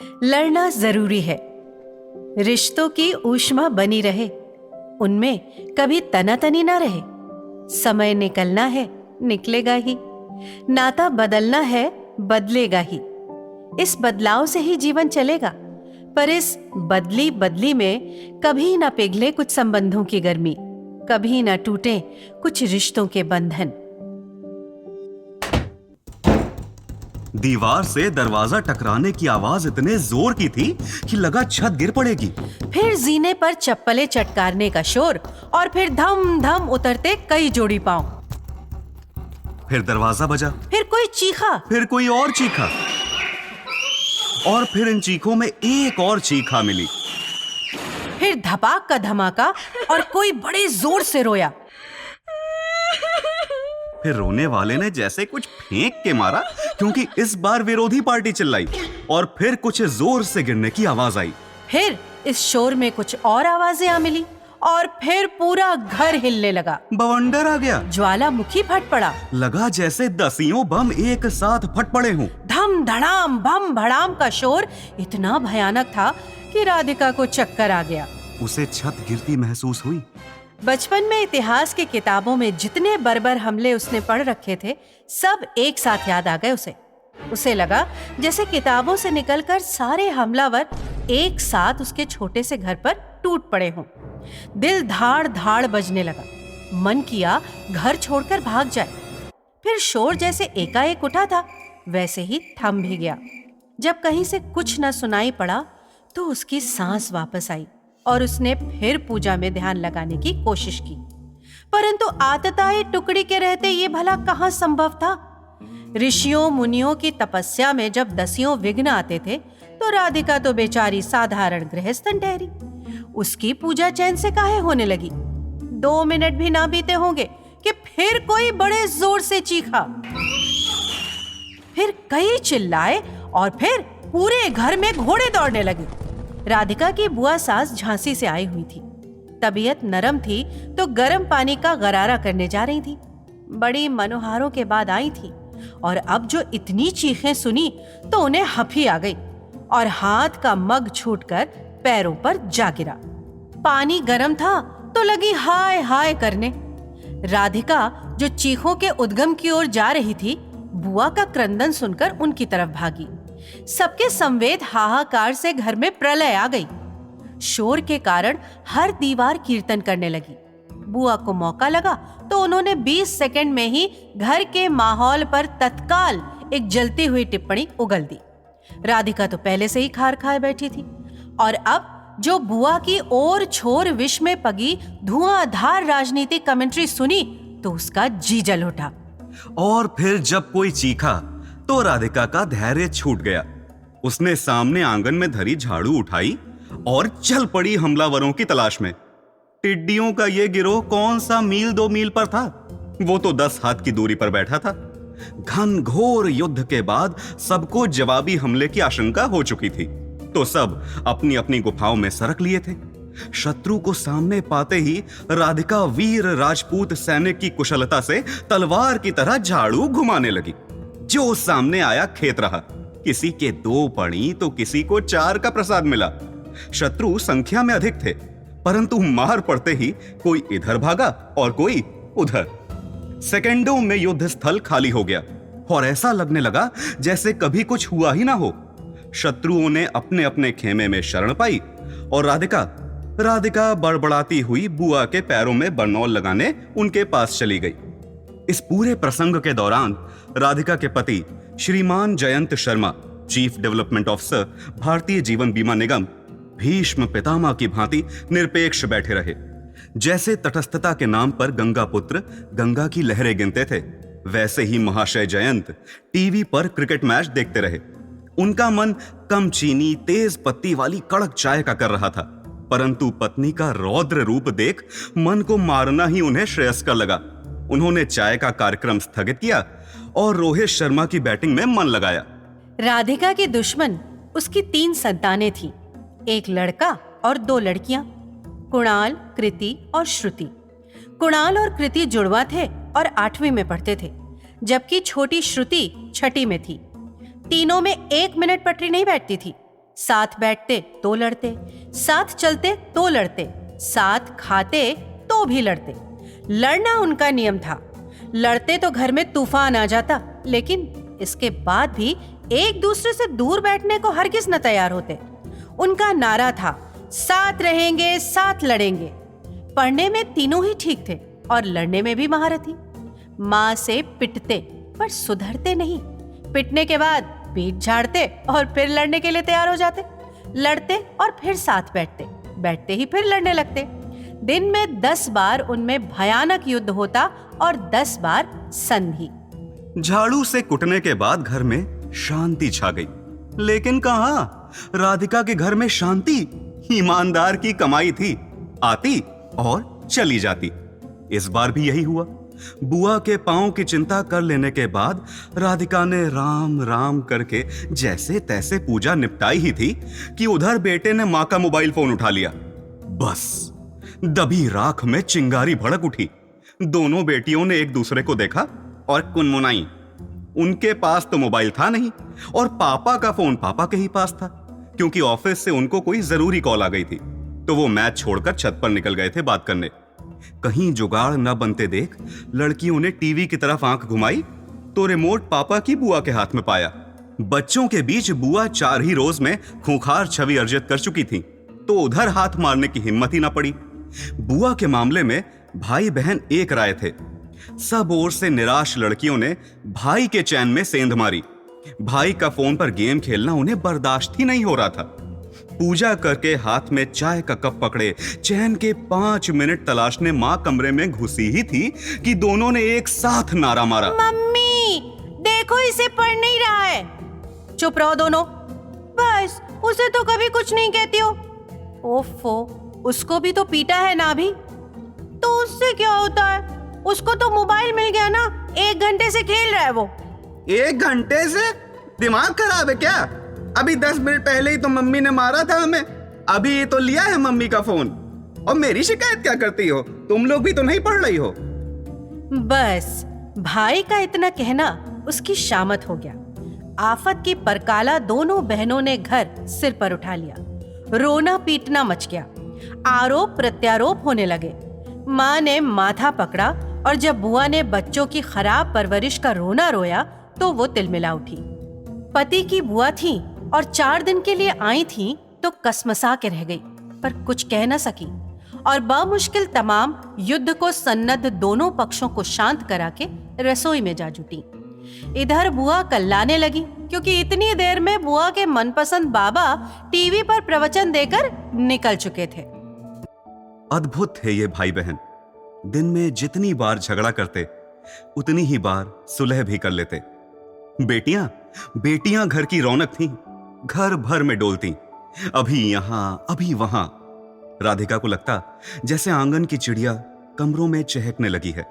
लड़ना जरूरी है, रिश्तों की ऊष्मा बनी रहे, उनमें कभी तनातनी ना रहे। समय निकलना है, निकलेगा ही, नाता बदलना है, बदलेगा ही। इस बदलाव से ही जीवन चलेगा, पर इस बदली बदली में कभी ना पिघले कुछ संबंधों की गर्मी, कभी ना टूटे कुछ रिश्तों के बंधन। दीवार से दरवाजा टकराने की आवाज इतने जोर की थी कि लगा छत गिर पड़ेगी। फिर जीने पर चप्पलें चटकारने का शोर, और फिर धम धम उतरते कई जोड़ी पांव। फिर दरवाजा बजा, फिर कोई चीखा, फिर कोई और चीखा, और फिर इन चीखों में एक और चीखा मिली। फिर धपाक का धमाका और कोई बड़े जोर से रोया। फिर रोने वाले ने जैसे कुछ फेंक के मारा, क्योंकि इस बार विरोधी पार्टी चिल्लाई, और फिर कुछ जोर से गिरने की आवाज आई। फिर इस शोर में कुछ और आवाजें आ मिली, और फिर पूरा घर हिलने लगा। बवंडर आ गया, ज्वालामुखी फट पड़ा। लगा जैसे दसियों बम एक साथ फट पड़े हों। धम धड़ाम बम भड़ाम का शोर इतना भयानक था कि राधिका को चक्कर आ गया। उसे छत गिरती महसूस हुई। बचपन में इतिहास की किताबों में जितने बर्बर हमले उसने पढ़ रखे थे, सब एक साथ याद आ गए उसे लगा जैसे किताबों से निकलकर सारे हमलावर एक साथ उसके छोटे से घर पर टूट पड़े हों। दिल धाड़ धाड़ बजने लगा, मन किया घर छोड़कर भाग जाए। फिर शोर जैसे एकाएक उठा था, वैसे ही थम भी गया। जब कहीं से कुछ न सुनाई पड़ा तो उसकी सांस वापस आई, और उसने फिर पूजा में ध्यान लगाने की कोशिश की, परंतु आतताई टुकड़ी के रहते ये भला कहाँ संभव था। ऋषियों मुनियों की तपस्या में जब दसियों विघ्न आते थे, तो राधिका तो बेचारी साधारण गृहस्थन ठहरी। उसकी पूजा चैन से काहे होने लगी। 2 मिनट भी ना बीते होंगे कि फिर कोई बड़े जोर से चीखा, फिर कई चिल्लाए, और फिर पूरे घर में घोड़े दौड़ने लगे। राधिका की बुआ सास झांसी से आई हुई थी। तबीयत नरम थी तो गर्म पानी का गरारा करने जा रही थी। बड़ी मनोहारों के बाद आई थी, और अब जो इतनी चीखें सुनी तो उन्हें हफी आ गई, और हाथ का मग छूटकर पैरों पर जा गिरा। पानी गर्म था तो लगी हाय हाय करने। राधिका जो चीखों के उद्गम की ओर जा रही थी, बुआ का क्रंदन सुनकर उनकी तरफ भागी। सबके संवेद हाहाकार से घर में प्रलय आ गई। शोर के कारण हर दीवार कीर्तन करने लगी। बुआ को मौका लगा तो उन्होंने 20 सेकंड में ही घर के माहौल पर तत्काल एक जलती हुई टिप्पणी उगल दी। राधिका तो पहले से ही खार खाए बैठी थी, और अब जो बुआ की ओर छोर विष में पगी धुआंधार राजनीतिक कमेंट्री सुनी तो उसका जी जल उठा। और फिर जब कोई चीखा तो राधिका का धैर्य छूट गया। उसने सामने आंगन में धरी झाड़ू उठाई और चल पड़ी हमलावरों की तलाश में। टिड्डियों का ये गिरोह कौन सा मील 2 मील पर था, वो तो 10 हाथ की दूरी पर बैठा था। घनघोर युद्ध के बाद सबको जवाबी हमले की आशंका हो चुकी थी, तो सब अपनी अपनी गुफाओं में सरक लिए थे। शत्रु को सामने पाते ही राधिका वीर राजपूत सैनिक की कुशलता से तलवार की तरह झाड़ू घुमाने लगी। जो सामने आया खेत रहा। किसी के 2 पड़ी तो किसी को 4 का प्रसाद मिला। शत्रु संख्या में अधिक थे, परंतु मार पड़ते ही कोई इधर भागा और कोई उधर। सेकंडों में युद्ध स्थल खाली हो गया, और ऐसा लगने लगा जैसे कभी कुछ हुआ ही ना हो। शत्रुओं ने अपने अपने खेमे में शरण पाई, और राधिका बड़बड़ाती हुई बुआ के पैरों में बरनौल लगाने उनके पास चली गई। इस पूरे प्रसंग के दौरान राधिका के पति श्रीमान Jayant Sharma, chief development officer, Bharatiya Jeevan बीमा निगम, भीष्म पितामह की भांति निरपेक्ष बैठे रहे। जैसे तटस्थता के नाम पर गंगा पुत्र गंगा की लहरें गिनते थे, वैसे ही महाशय जयंत टीवी पर क्रिकेट मैच देखते रहे। उनका मन कम चीनी तेज पत्ती वाली कड़क चाय का कर रहा था, परंतु पत्नी का रौद्र रूप देख मन को मारना ही उन्हें श्रेयस्कर लगा। उन्होंने चाय का कार्यक्रम स्थगित किया और रोहित शर्मा की बैटिंग में मन लगाया। राधिका की दुश्मन उसकी 3 संतानें थीं, एक लड़का और 2 लड़कियां, कुणाल, कृति और श्रुति। कुणाल और कृति जुड़वा थे और 8वीं में पढ़ते थे, जबकि छोटी श्रुति 6ठी में थी। तीनों में 1 मिनट पटरी नहीं बैठती थी। साथ बैठते तो लड़ते, साथ चलते तो लड़ते, साथ खाते तो भी लड़ते। लड़ना उनका नियम था। लड़ते तो घर में तूफान आ जाता, लेकिन इसके बाद भी एक दूसरे से दूर बैठने को हरगिज न तैयार होते। उनका नारा था, साथ रहेंगे, साथ लड़ेंगे। पढ़ने में तीनों ही ठीक थे और लड़ने में भी महारथी। माँ से पिटते पर सुधरते नहीं। पिटने के बाद पीठ झाड़ते और फिर लड़ने के लिए तैयार हो जाते। लड़ते और फिर साथ बैठते, बैठते ही फिर लड़ने लगते। दिन में 10 बार उनमें भयानक युद्ध होता और 10 बार संधि। झाड़ू से कुटने के बाद घर में शांति छा गई। लेकिन कहाँ, राधिका के घर में शांति ईमानदार की कमाई थी, आती और चली जाती। इस बार भी यही हुआ। बुआ के पांव की चिंता कर लेने के बाद राधिका ने राम राम करके जैसे तैसे पूजा निपटाई ही थी कि उधर बेटे ने मां का मोबाइल फोन उठा लिया। बस दबी राख में चिंगारी भड़क उठी। दोनों बेटियों ने एक दूसरे को देखा और कुनमुनाई। उनके पास तो मोबाइल था नहीं और पापा का फोन पापा के ही पास था, क्योंकि ऑफिस से उनको कोई जरूरी कॉल आ गई थी। तो वो मैच छोड़कर छत पर निकल गए थे बात करने। कहीं जुगाड़ न बनते देख लड़कियों ने टीवी की तरफ आंख घुमाई तो रिमोट पापा की बुआ के हाथ में पाया। बच्चों के बीच बुआ 4 ही रोज में खूंखार छवि अर्जित कर चुकी थी, तो उधर हाथ मारने की हिम्मत ही ना पड़ी। बुआ के मामले में भाई बहन एक राय थे। सब ओर से निराश लड़कियों ने भाई के चैन में सेंध मारी। भाई का फोन पर गेम खेलना उन्हें बर्दाश्त ही नहीं हो रहा था। पूजा करके हाथ में चाय का कप पकड़े चैन के 5 मिनट तलाशने मां कमरे में घुसी ही थी कि दोनों ने एक साथ नारा मारा, मम्मी देखो, इसे पढ़ नहीं रहा है। चुप रहो दोनों, बस उसे तो कभी कुछ नहीं कहती हो। ओफो, उसको भी तो पीटा है ना अभी, तो उससे क्या होता है? उसको तो मोबाइल मिल गया ना, 1 घंटे से खेल रहा है वो। 1 घंटे से? दिमाग खराब है क्या? अभी 10 मिनट पहले ही तो मम्मी ने मारा था हमें। अभी तो लिया है मम्मी का फोन और मेरी शिकायत क्या करती हो? तुम लोग भी तो नहीं पढ़ रही हो। बस भाई का इतना कहना उसकी शामत हो गया। आफत की परकाला दोनों बहनों ने घर सिर पर उठा लिया। रोना पीटना मच गया। आरोप प्रत्यारोप होने लगे। माँ ने माथा पकड़ा और जब बुआ ने बच्चों की खराब परवरिश का रोना रोया तो वो तिलमिला उठी। पति की बुआ थी और 4 दिन के लिए आई थी तो कसमसा के रह गई, पर कुछ कह न सकी और बामुश्किल तमाम युद्ध को सन्नद्ध दोनों पक्षों को शांत करा के रसोई में जा जुटी। इधर बुआ कल्लाने लगी, क्योंकि इतनी देर में बुआ के मनपसंद बाबा टीवी पर प्रवचन देकर निकल चुके थे। अद्भुत थे ये भाई बहन। दिन में जितनी बार झगड़ा करते उतनी ही बार सुलह भी कर लेते। बेटियां घर की रौनक थीं, घर भर में डोलती, अभी यहां अभी वहां। राधिका को लगता जैसे आंगन की चिड़िया कमरों में चहकने लगी है।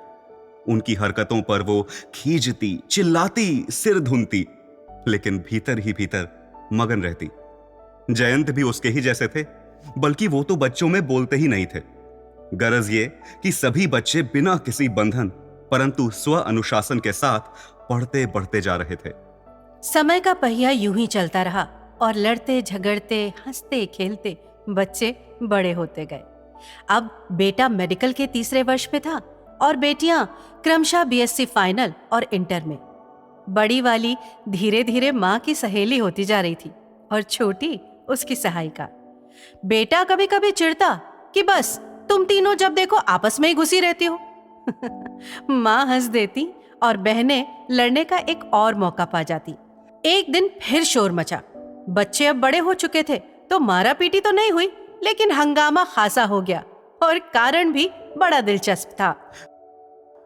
उनकी हरकतों पर वो खींचती, चिल्लाती, सिर धुनती, लेकिन भीतर ही भीतर मगन रहती। जयंत भी उसके ही जैसे थे, बल्कि वो तो बच्चों में बोलते ही नहीं थे। गरज ये कि सभी बच्चे बिना किसी बंधन परंतु स्व अनुशासन के साथ पढ़ते बढ़ते जा रहे थे। समय का पहिया यूं ही चलता रहा और लड़ते झगड़ते हंसते खेलते बच्चे बड़े होते गए। अब बेटा मेडिकल के 3रे वर्ष में था और बेटियां क्रमशः बीएससी फाइनल और इंटर में। बड़ी वाली धीरे धीरे माँ की सहेली होती जा रही थी और छोटी उसकी सहायिका। बेटा कभी कभी चिढ़ता कि बस तुम तीनों जब देखो आपस में ही घुसी रहती हो। माँ हंस देती और बहनें लड़ने का एक और मौका पा जाती। एक दिन फिर शोर मचा। बच्चे अब बड़े हो चुके थे तो मारा पीटी तो नहीं हुई, लेकिन हंगामा खासा हो गया और कारण भी बड़ा दिलचस्प था।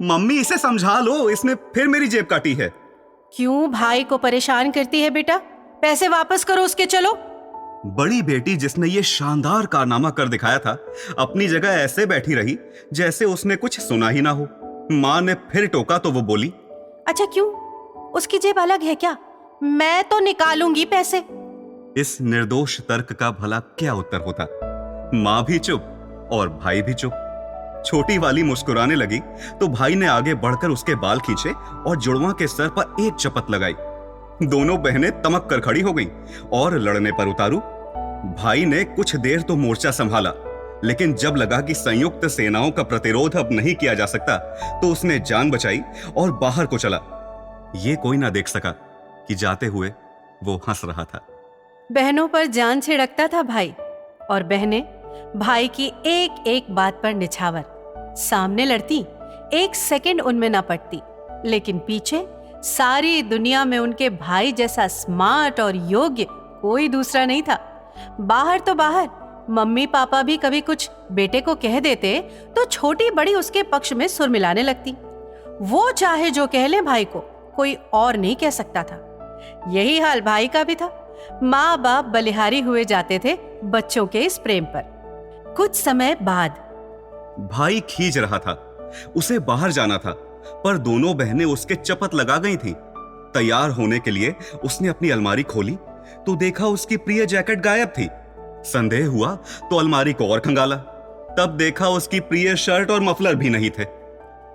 मम्मी इसे समझा लो, इसने फिर मेरी जेब काटी है। क्यों भाई को परेशान करती है बेटा? पैसे वापस करो उसके। चलो। बड़ी बेटी जिसने ये शानदार कारनामा कर दिखाया था, अपनी जगह ऐसे बैठी रही जैसे उसने कुछ सुना ही ना हो। माँ ने फिर टोका तो वो बोली, अच्छा क्यों? उसकी जेब अलग है क्या? मैं तो निकालूंगी पैसे। इस निर्दोष तर्क का भला क्या उत्तर होता? माँ भी चुप और भाई भी चुप। छोटी वाली मुस्कुराने लगी तो भाई ने आगे बढ़कर उसके बाल खींचे और जुड़वा के सर पर एक चपत लगाई। दोनों बहनें तमक कर खड़ी हो गईं और लड़ने पर उतारू। भाई ने कुछ देर तो मोर्चा संभाला, लेकिन जब लगा कि संयुक्त सेनाओं का प्रतिरोध अब नहीं किया जा सकता, तो उसने जान बचाई और बाहर को चला। ये कोई ना देख सका कि जाते हुए वो हंस रहा था। बहनों पर जान छिड़कता था भाई, और बहनें भाई की एक एक बात पर निछावर। सामने लड़ती, एक सेकंड उनमें ना पड़ती, लेकिन पीछे सारी दुनिया में उनके भाई जैसा स्मार्ट और योग्य कोई दूसरा नहीं था। बाहर तो बाहर मम्मी पापा भी कभी कुछ बेटे को कह देते तो छोटी बड़ी उसके पक्ष में सुर मिलाने लगती। वो चाहे जो कह ले भाई को, कोई और नहीं कह सकता था। यही हाल भाई का भी था। माँ बाप बलिहारी हुए जाते थे बच्चों के इस प्रेम पर। कुछ समय बाद भाई खींच रहा था, उसे बाहर जाना था, पर दोनों बहनें उसके चपत लगा गई थीं। तैयार होने के लिए उसने अपनी अलमारी खोली तो देखा उसकी प्रिय जैकेट गायब थी। संदेह हुआ तो अलमारी को और खंगाला, तब देखा उसकी प्रिय शर्ट और मफलर भी नहीं थे।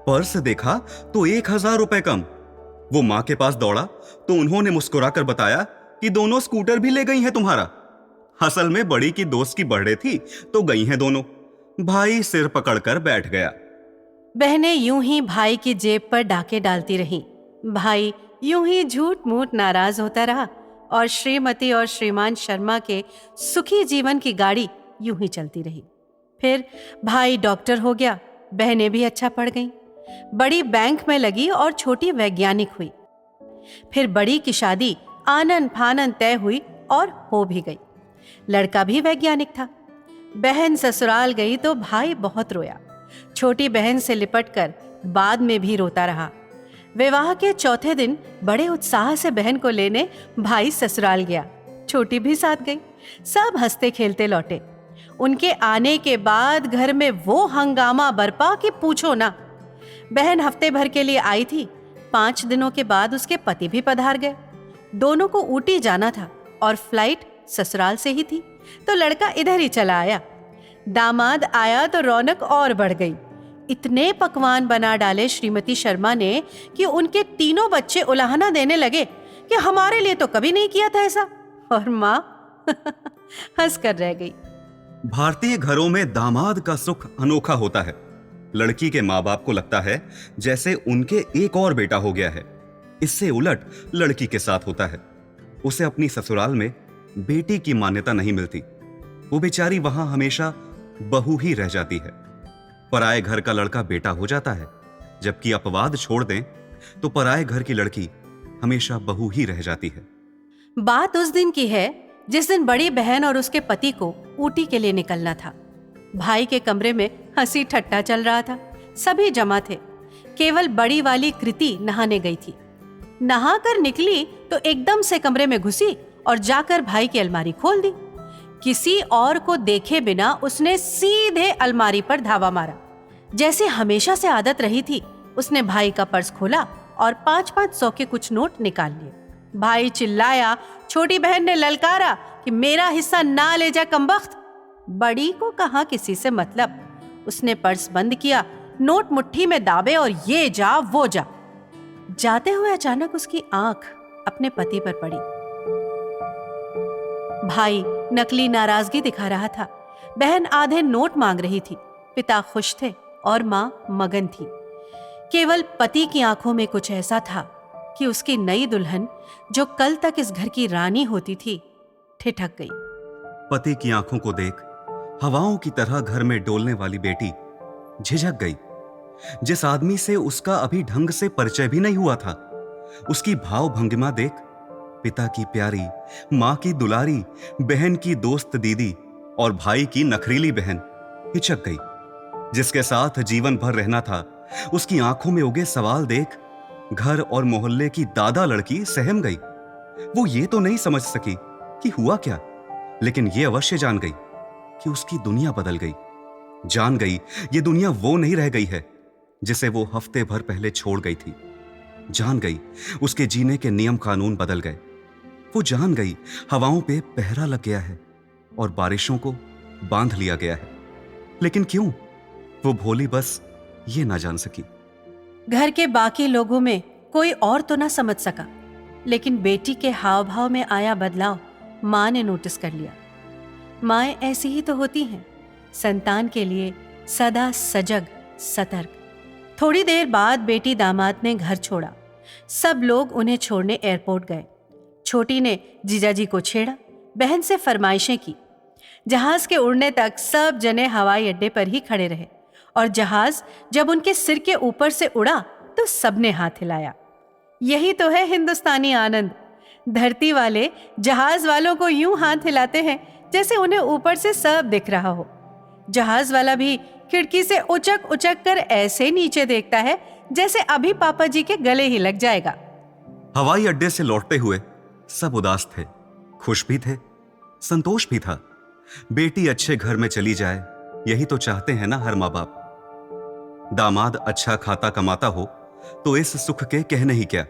पर्स देखा तो 1000 रुपए कम। वो मां के पास दौड़ा तो उन्होंने मुस्कुराकर बताया कि दोनों स्कूटर भी ले गई हैं तुम्हारा। असल में बड़ी की दोस्त की बर्थडे थी तो गई हैं दोनों। भाई सिर पकड़कर बैठ गया। बहनें यूं ही भाई की जेब पर डाके डालती रहीं। भाई यूं ही झूठ मूठ नाराज होता रहा और श्रीमती और श्रीमान शर्मा के सुखी जीवन की गाड़ी यूं ही चलती रही। फिर भाई डॉक्टर हो गया, बहनें भी अच्छा पढ़ गईं। बड़ी बैंक में लगी और छोटी वैज्ञानिक हुई। फिर बड़ी की शादी आनन फानन तय हुई और हो भी गई। लड़का भी वैज्ञानिक था। बहन ससुराल गई तो भाई बहुत रोया। छोटी बहन से लिपटकर बाद में भी रोता रहा। विवाह के चौथे दिन बड़े उत्साह से बहन को लेने भाई ससुराल गया। छोटी भी साथ गई। सब हंसते खेलते लौटे। उनके आने के बाद घर में वो हंगामा बरपा कि पूछो ना। बहन हफ्ते भर के लिए आई थी। 5 दिनों के बाद उसके पति भी पधार गए। दोनों को ऊटी जाना था और फ्लाइट ससुराल से ही थी, तो लड़का इधर ही चला आया। दामाद आया तो रौनक और बढ़ गई। इतने पकवान बना डाले श्रीमती शर्मा ने कि उनके तीनों बच्चे उलाहना देने लगे कि हमारे लिए तो कभी नहीं किया था ऐसा। और माँ हंस कर रह गई। भारतीय घरों में दामाद का सुख अनोखा होता है। लड़की के माँ बाप को लगता है जैसे उनके एक और बेटा हो गया है। इससे उलट लड़की के साथ होता है। उसे अपनी ससुराल में बेटी की मान्यता नहीं मिलती। वो बेचारी वहां हमेशा बहू ही रह जाती है। पराए घर का लड़का बेटा हो जाता है, जबकि अपवाद छोड़ दें तो पराए घर की लड़की हमेशा बहू ही रह जाती है। बात उस दिन की है जिस दिन बड़ी बहन और उसके पति को ऊटी के लिए निकलना था। भाई के कमरे में हंसी ठट्टा चल रहा था। सभी जमा थे। केवल बड़ी वाली कृति नहाने गई थी। नहाकर निकली तो एकदम से कमरे में घुसी और जाकर भाई की अलमारी खोल दी। किसी और को देखे बिना उसने सीधे अलमारी पर धावा मारा। जैसे हमेशा से आदत रही थी, उसने भाई का पर्स खोला और 500 के कुछ नोट निकाल लिए। भाई चिल्लाया, छोटी बहन ने ललकारा कि मेरा हिस्सा ना ले जा कमबख्त। बड़ी को कहाँ किसी से मतलब। उसने पर्स बंद किया, नोट मुट्ठी में दाबे और ये जा वो जा। जाते हुए अचानक उसकी आंख अपने पति पर पड़ी। भाई नकली नाराजगी दिखा रहा था। बहन आधे नोट मांग रही थी। पिता खुश थे और मां मगन थी। केवल पति की आंखों में कुछ ऐसा था कि उसकी नई दुल्हन, जो कल तक इस घर की रानी होती थी, ठिठक गई। पति की आंखों को देख हवाओं की तरह घर में डोलने वाली बेटी झिझक गई। जिस आदमी से उसका अभी ढंग से परिचय भी नहीं हुआ था, उसकी भाव भंगिमा देख पिता की प्यारी, मां की दुलारी, बहन की दोस्त दीदी और भाई की नखरीली बहन हिचक गई। जिसके साथ जीवन भर रहना था, उसकी आंखों में उगे सवाल देख घर और मोहल्ले की दादा लड़की सहम गई। वो ये तो नहीं समझ सकी कि हुआ क्या, लेकिन ये अवश्य जान गई कि उसकी दुनिया बदल गई। जान गई ये दुनिया वो नहीं रह गई है जिसे वो हफ्ते भर पहले छोड़ गई थी। जान गई उसके जीने के नियम कानून बदल गए। वो जान गई हवाओं पे पहरा लग गया है और बारिशों को बांध लिया गया है। लेकिन क्यों? वो भोली बस ये ना जान सकी। घर के बाकी लोगों में कोई और तो ना समझ सका। लेकिन बेटी के हाव भाव में आया बदलाव माँ ने नोटिस कर लिया। माएँ ऐसी ही तो होती हैं, संतान के लिए सदा सजग सतर्क। थोड़ी देर बाद बेटी दामाद ने घर छोड़ा। सब लोग उन्हें छोड़ने एयरपोर्ट गए। छोटी ने जीजाजी को छेड़ा, बहन से फरमाइशें की। जहाज के उड़ने तक सब जने हवाई अड्डे पर ही खड़े रहे और जहाज जब उनके सिर के ऊपर से उड़ा तो सबने हाथ हिलाया। यही तो है हिंदुस्तानी आनंद। धरती वाले जहाज वालों को यूं हाथ हिलाते हैं जैसे उन्हें ऊपर से सब दिख रहा हो। जहाज वाला भी खिड़की से उचक उचक कर ऐसे नीचे देखता है जैसे अभी पापा जी के गले ही लग जाएगा। हवाई अड्डे से लौटते हुए सब उदास थे, खुश भी थे, संतोष भी था। बेटी अच्छे घर में चली जाए, यही तो चाहते हैं ना हर माँ बाप। दामाद अच्छा खाता कमाता हो तो इस सुख के कहने ही क्या।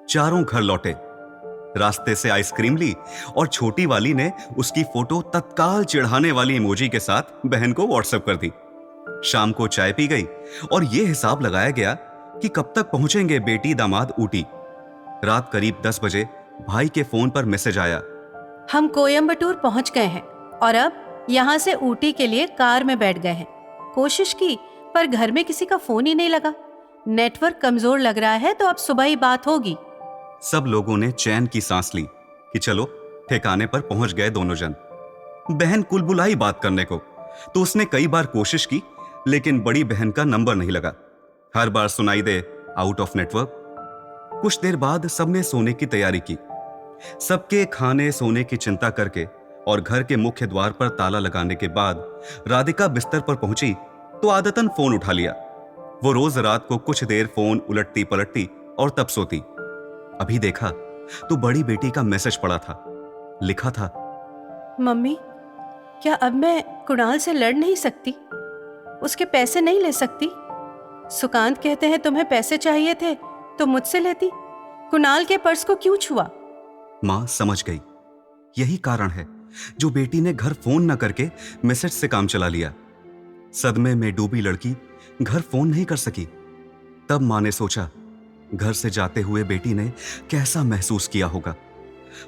चारों घर लौटे, रास्ते से आइसक्रीम ली और छोटी वाली ने उसकी फोटो तत्काल चिढ़ाने वाली इमोजी के साथ बहन को व्हाट्सएप कर दी। शाम को चाय पी गई और यह हिसाब लगाया गया कि कब तक पहुंचेंगे बेटी दामाद ऊटी। रात करीब 10 बजे भाई के फोन पर मैसेज आया, हम कोयम्बटूर पहुंच गए हैं और अब यहाँ से ऊटी के लिए कार में बैठ गए हैं। कोशिश की पर घर में किसी का फोन ही नहीं लगा। नेटवर्क कमजोर लग रहा है तो अब सुबह ही बात होगी। सब लोगों ने चैन की सांस ली कि चलो ठिकाने पर पहुंच गए दोनों जन। बहन कुलबुलाई बात करने को तो उसने कई बार कोशिश की, लेकिन बड़ी बहन का नंबर नहीं लगा। हर बार सुनाई दे आउट ऑफ नेटवर्क। कुछ देर बाद सबने सोने की तैयारी की। सबके खाने सोने की चिंता करके और घर के मुख्य द्वार पर ताला लगाने के बाद राधिका बिस्तर पर पहुंची तो आदतन फोन उठा लिया। वो रोज रात को कुछ देर फोन उलटती पलटती और तब सोती। अभी देखा तो बड़ी बेटी का मैसेज पड़ा था। लिखा था, मम्मी, क्या अब मैं कुणाल से लड़ नहीं सकती? उसके पैसे नहीं ले सकती? सुकांत कहते हैं तुम्हें पैसे चाहिए थे तो मुझसे लेती। कुणाल के पर्स को क्यों छुआ? मां समझ गई, यही कारण है जो बेटी ने घर फोन न करके मैसेज से काम चला लिया। सदमे में डूबी लड़की घर फोन नहीं कर सकी। तब मां ने सोचा, घर से जाते हुए बेटी ने कैसा महसूस किया होगा।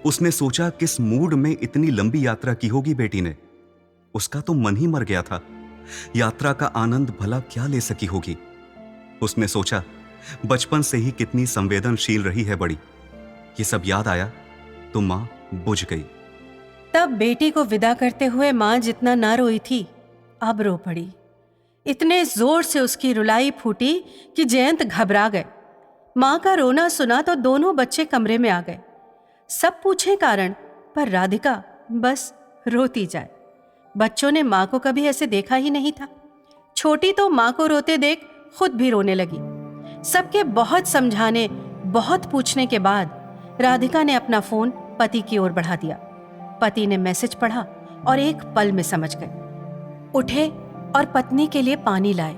उसने सोचा किस मूड में इतनी लंबी यात्रा की होगी बेटी ने। उसका तो मन ही मर गया था। यात्रा का आनंद भला क्या ले सकी होगी। उसने सोचा बचपन से ही कितनी संवेदनशील रही है बड़ी। ये सब याद आया तो मां बुझ गई। तब बेटी को विदा करते हुए मां जितना ना रोई थी अब रो पड़ी। इतने जोर से उसकी रुलाई फूटी कि जयंत घबरा गए। मां का रोना सुना तो दोनों बच्चे कमरे में आ गए। सब पूछे कारण, पर राधिका बस रोती जाए। बच्चों ने मां को कभी ऐसे देखा ही नहीं था। छोटी तो मां को रोते देख खुद भी रोने लगी। सबके बहुत समझाने, बहुत पूछने के बाद राधिका ने अपना फोन पति की ओर बढ़ा दिया। पति ने मैसेज पढ़ा और एक पल में समझ गए। उठे और पत्नी के लिए पानी लाए।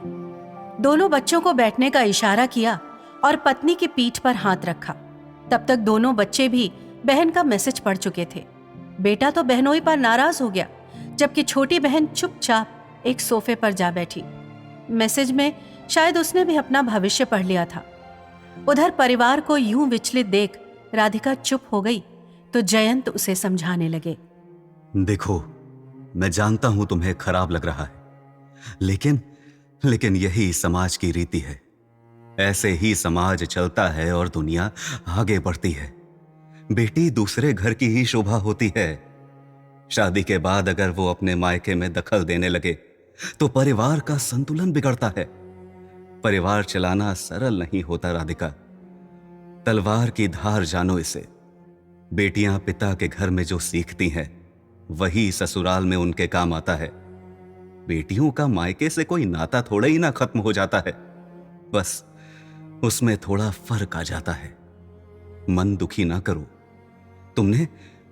दोनों बच्चों को बैठने का इशारा किया और पत्नी की पीठ पर हाथ रखा। तब तक दोनों बच्चे भी बहन का मैसेज पढ़ चुके थे। बेटा तो बहनोई पर नाराज हो गया, जबकि छोटी बहन चुपचाप एक सोफे पर जा बैठी। मैसेज में शायद उसने भी अपना भविष्य पढ़ लिया था। उधर परिवार को यूं विचलित देख राधिका चुप हो गई तो जयंत उसे समझाने लगे। देखो, मैं जानता हूं तुम्हें खराब लग रहा है, लेकिन यही समाज की रीति है। ऐसे ही समाज चलता है और दुनिया आगे बढ़ती है। बेटी दूसरे घर की ही शोभा होती है। शादी के बाद अगर वो अपने मायके में दखल देने लगे तो परिवार का संतुलन बिगड़ता है। परिवार चलाना सरल नहीं होता राधिका। तलवार की धार जानो इसे। बेटियां पिता के घर में जो सीखती हैं वही ससुराल में उनके काम आता है। बेटियों का मायके से कोई नाता थोड़ा ही ना खत्म हो जाता है, बस उसमें थोड़ा फर्क आ जाता है। मन दुखी ना करो।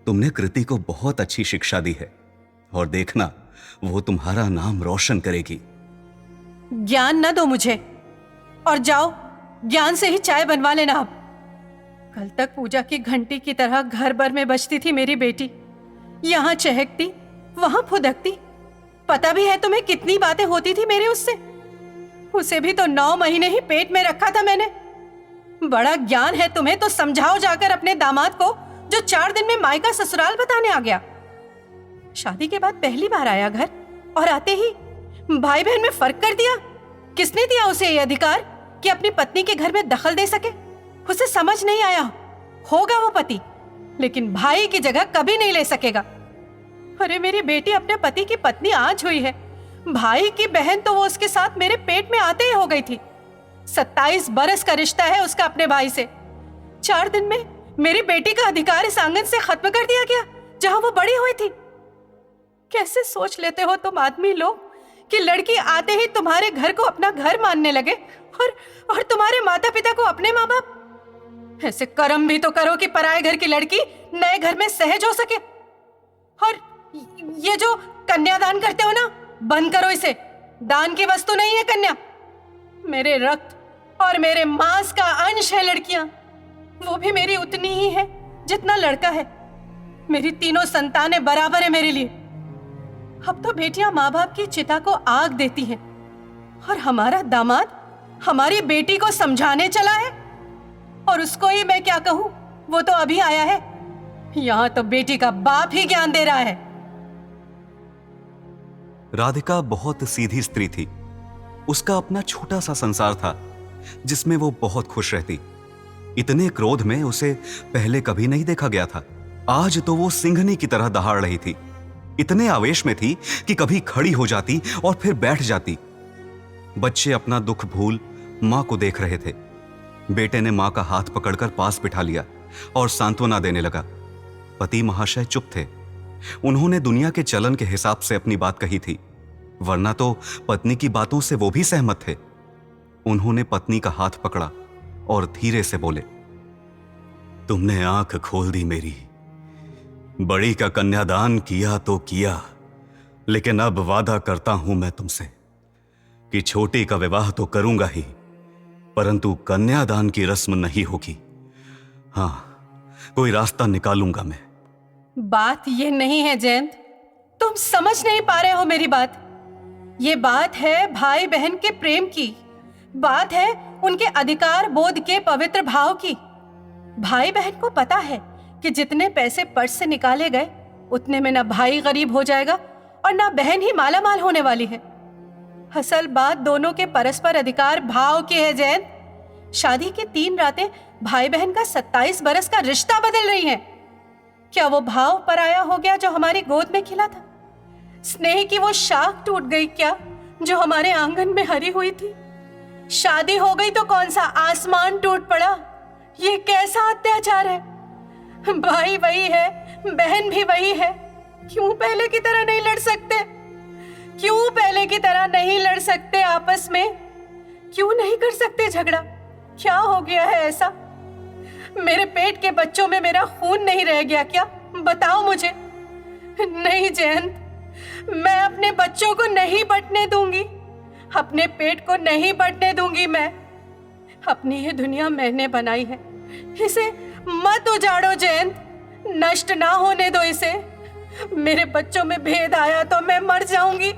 तुमने कृति को बहुत अच्छी शिक्षा दी है और देखना वो तुम्हारा नाम रोशन करेगी। ज्ञान न दो मुझे और जाओ, ज्ञान से ही चाय बनवा लेना। अब कल तक पूजा की घंटी की तरह घर भर में बजती थी मेरी बेटी। यहां चहकती, वहां फुदकती। पता भी है तुम्हें कितनी बातें होती थी मेरी उससे। उसे भी तो 9 महीने ही पेट में रखा था मैंने। बड़ा ज्ञान है तुम्हें तो समझाओ जाकर अपने दामाद को, जो 4 दिन में मायका ससुराल बताने आ गया। शादी के बाद पहली बार आया घर और आते ही भाई बहन में फर्क कर दिया। किसने दिया उसे ये अधिकार कि अपनी पत्नी के घर में दखल दे सके? उसे समझ नहीं आया होगा वो पति, लेकिन भाई की जगह कभी नहीं ले सकेगा। अरे मेरी बेटी अपने पति की पत्नी आज हुई है, भाई की बहन तो वो उसके साथ मेरे पेट में आते ही हो गई थी। 27 बरस का रिश्ता है उसका अपने भाई से। 4 दिन में मेरी बेटी का अधिकार इस आंगन से खत्म कर दिया गया जहां वो बड़ी हुई थी। कैसे सोच लेते हो तुम आदमी लोग कि लड़की आते ही तुम्हारे घर को अपना घर मानने लगे और तुम्हारे माता पिता को अपने माँ बाप? ऐसे कर्म भी तो करो कि पराये घर की लड़की नए घर में सहज हो सके। और ये जो कन्यादान करते हो ना, बंद करो इसे। दान की वस्तु नहीं है कन्या, मेरे रक्त और मेरे मांस का अंश है लड़कियां। वो भी मेरी उतनी ही है जितना लड़का है। मेरी तीनों संतानें बराबर है मेरे लिए। अब तो बेटियां माँ बाप की चिता को आग देती हैं और हमारा दामाद हमारी बेटी को समझाने चला है। और उसको ही मैं क्या कहूं, वो तो अभी आया है। यहां तो बेटी का बाप ही ज्ञान दे रहा है। राधिका बहुत सीधी स्त्री थी। उसका अपना छोटा सा संसार था जिसमें वो बहुत खुश रहती। इतने क्रोध में उसे पहले कभी नहीं देखा गया था। आज तो वो सिंघनी की तरह दहाड़ रही थी। इतने आवेश में थी कि कभी खड़ी हो जाती और फिर बैठ जाती। बच्चे अपना दुख भूल मां को देख रहे थे। बेटे ने मां का हाथ पकड़कर पास बिठा लिया और सांत्वना देने लगा। पति महाशय चुप थे। उन्होंने दुनिया के चलन के हिसाब से अपनी बात कही थी, वरना तो पत्नी की बातों से वो भी सहमत थे। उन्होंने पत्नी का हाथ पकड़ा और धीरे से बोले, तुमने आंख खोल दी मेरी। बड़ी का कन्यादान किया तो किया, लेकिन अब वादा करता हूं मैं तुमसे कि छोटी का विवाह तो करूंगा ही, परंतु कन्यादान की रस्म नहीं होगी। हां, कोई रास्ता निकालूंगा मैं। बात ये नहीं है जयंत, तुम समझ नहीं पा रहे हो मेरी बात। ये बात है भाई बहन के प्रेम की, बात है उनके अधिकार बोध के पवित्र भाव की। भाई बहन को पता है कि जितने पैसे पर्स से निकाले गए उतने में ना भाई गरीब हो जाएगा और ना बहन ही माला माल होने वाली है। असल बात दोनों के परस्पर अधिकार भाव की है जयंत। शादी की 3 रातें भाई बहन का 27 बरस का रिश्ता बदल रही हैं। क्या वो भाव पराया हो गया जो हमारी गोद में खिला था? स्नेह की वो शाख टूट गई क्या जो हमारे आंगन में हरी हुई थी? शादी हो गई तो कौन सा आसमान टूट पड़ा? ये कैसा अत्याचार है? भाई वही है, बहन भी वही है। क्यों पहले की तरह नहीं लड़ सकते? क्यों पहले की तरह नहीं लड़ सकते आपस में? क्यों नहीं कर सकते झगड़ा? क्या हो गया है ऐसा? मेरे पेट के बच्चों में मेरा खून नहीं रह गया क्या? बताओ मुझे। नहीं जयंत, मैं अपने बच्चों को नहीं बंटने दूंगी, अपने पेट को नहीं बंटने दूंगी। मैं अपनी ये दुनिया मैंने बनाई है, इसे मत उजाड़ो जयंत, नष्ट ना होने दो इसे। मेरे बच्चों में भेद आया तो मैं मर जाऊंगी।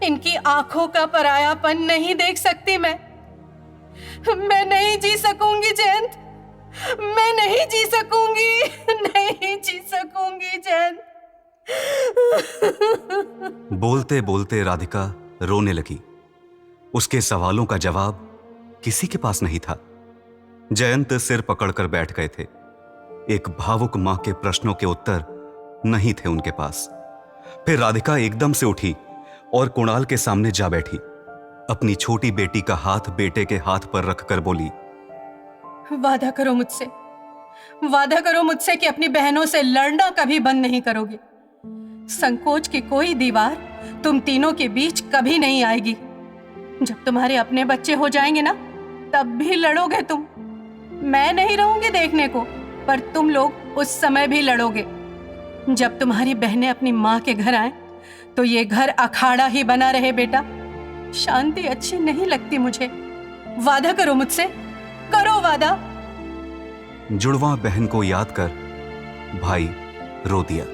इनकी आंखों का परायापन नहीं देख सकती मैं नहीं जी सकूंगी जयंत, मैं नहीं जी सकूंगी, नहीं जी सकूंगी जयंत। बोलते बोलते राधिका रोने लगी। उसके सवालों का जवाब किसी के पास नहीं था। जयंत सिर पकड़कर बैठ गए थे। एक भावुक मां के प्रश्नों के उत्तर नहीं थे उनके पास। फिर राधिका एकदम से उठी और कुणाल के सामने जा बैठी। अपनी छोटी बेटी का हाथ बेटे के हाथ पर रखकर बोली, वादा करो मुझसे, वादा करो मुझसे कि अपनी बहनों से लड़ना कभी बंद नहीं करोगे। संकोच की कोई दीवार तुम तीनों के बीच कभी नहीं आएगी। जब तुम्हारे अपने बच्चे हो जाएंगे ना, तब भी लड़ोगे तुम। मैं नहीं रहूंगी देखने को, पर तुम लोग उस समय भी लड़ोगे। जब तुम्हारी बहनें अपनी माँ के घर आए तो ये घर अखाड़ा ही बना रहे बेटा। शांति अच्छी नहीं लगती मुझे। वादा करो मुझसे, करो वादा। जुड़वा बहन को याद कर भाई रो दिया।